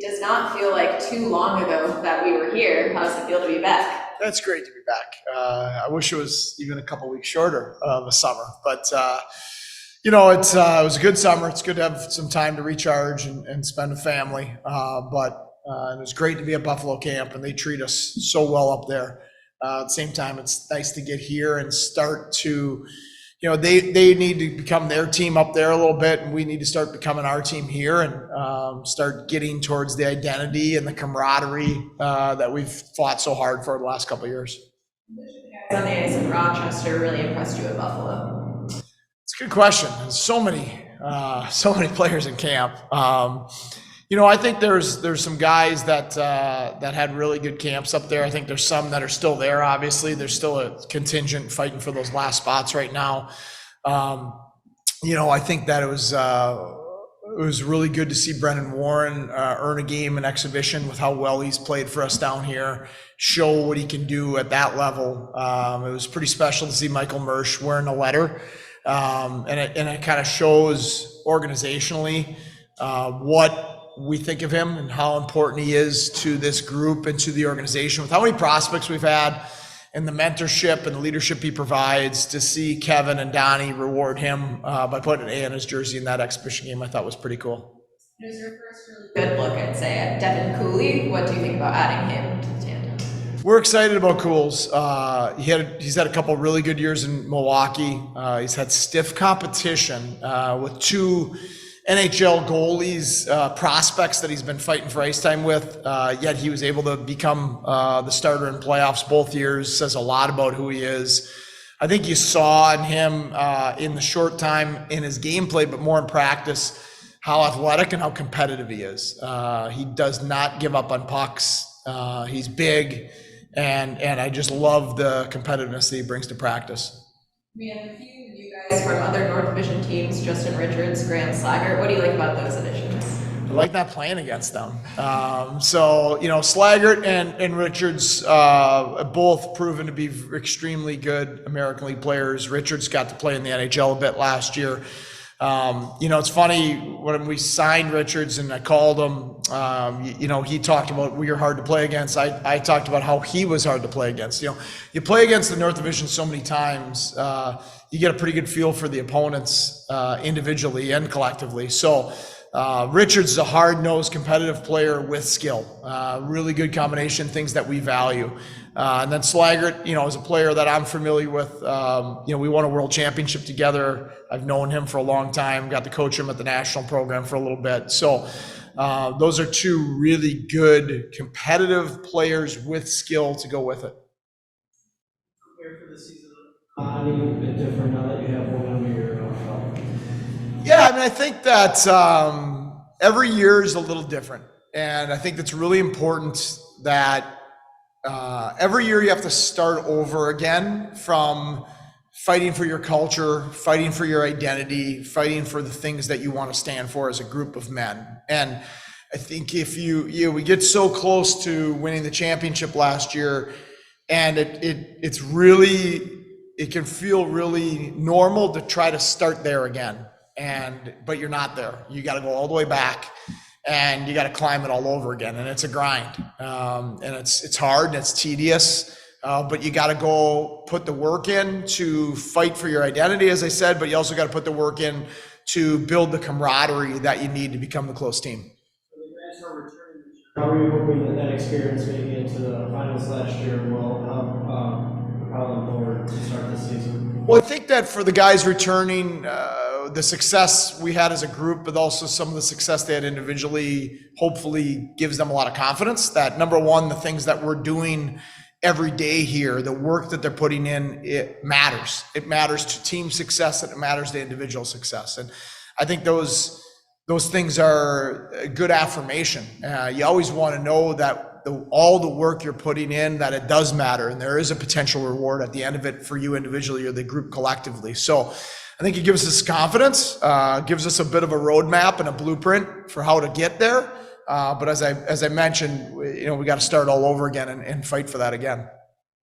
It does not feel like too long ago that we were here. How does it feel to be back? That's great to be back. I wish it was even a couple weeks shorter of a summer, but it was a good summer. It's good to have some time to recharge and spend with family. But it was great to be at Buffalo camp, and they treat us so well up there. At the same time, it's nice to get here and start to, they need to become their team up there a little bit, and we need to start becoming our team here and start getting towards the identity and the camaraderie that we've fought so hard for the last couple of years. On the ice in Rochester really impressed you at Buffalo? It's a good question. There's so many players in camp. I think there's some guys that had really good camps up there. I think there's some that are still there. Obviously, there's still a contingent fighting for those last spots right now. I think that it was really good to see Brendan Warren earn a game in exhibition with how well he's played for us down here, show what he can do at that level. It was pretty special to see Michael Mersch wearing a letter, and it kind of shows organizationally what we think of him and how important he is to this group and to the organization, with how many prospects we've had and the mentorship and the leadership he provides. To see Kevin and Donnie reward him by putting an A on his jersey in that exhibition game, I thought was pretty cool. It was your first really good look, I'd say, at Devin Cooley. What do you think about adding him to the tandem? We're excited about Cools. He's had a couple really good years in Milwaukee. He's had stiff competition with two NHL goalies, prospects that he's been fighting for ice time with, yet he was able to become the starter in playoffs both years. Says a lot about who he is. I think you saw in him in the short time in his gameplay, but more in practice, how athletic and how competitive he is. He does not give up on pucks. He's big, and I just love the competitiveness that he brings to practice. We have a few new guys from other North Division teams, Justin Richards, Graham Slaggert. What do you like about those additions? I like not playing against them. Slaggert and Richards both proven to be extremely good American League players. Richards got to play in the NHL a bit last year. It's funny, when we signed Richards and I called him, he talked about we are hard to play against. I talked about how he was hard to play against. You play against the North Division so many times, you get a pretty good feel for the opponents individually and collectively. So Richards is a hard-nosed, competitive player with skill. Really good combination, things that we value. And then Slaggert, is a player that I'm familiar with. We won a world championship together. I've known him for a long time, got to coach him at the national program for a little bit. So those are two really good, competitive players with skill to go with it. Prepare for the season, any bit different now that you have one under your belt? Yeah, I think that every year is a little different. And I think it's really important that every year you have to start over again from fighting for your culture, fighting for your identity, fighting for the things that you want to stand for as a group of men. And I think if we get so close to winning the championship last year, and it can feel really normal to try to start there again. But you're not there. You got to go all the way back, and you got to climb it all over again. And it's a grind, and it's hard and it's tedious. But you got to go put the work in to fight for your identity, as I said. But you also got to put the work in to build the camaraderie that you need to become the close team. How were you hoping that experience maybe into the finals last year will propel them forward to start this season? Well, I think that for the guys returning, the success we had as a group, but also some of the success they had individually, hopefully gives them a lot of confidence that, number one, the things that we're doing every day here, the work that they're putting in, it matters. It matters to team success, and it matters to individual success. And I think those things are a good affirmation. You always want to know that all the work you're putting in, that it does matter, and there is a potential reward at the end of it for you individually or the group collectively. So I think it gives us confidence, gives us a bit of a roadmap and a blueprint for how to get there. But as I mentioned, we got to start all over again and fight for that again.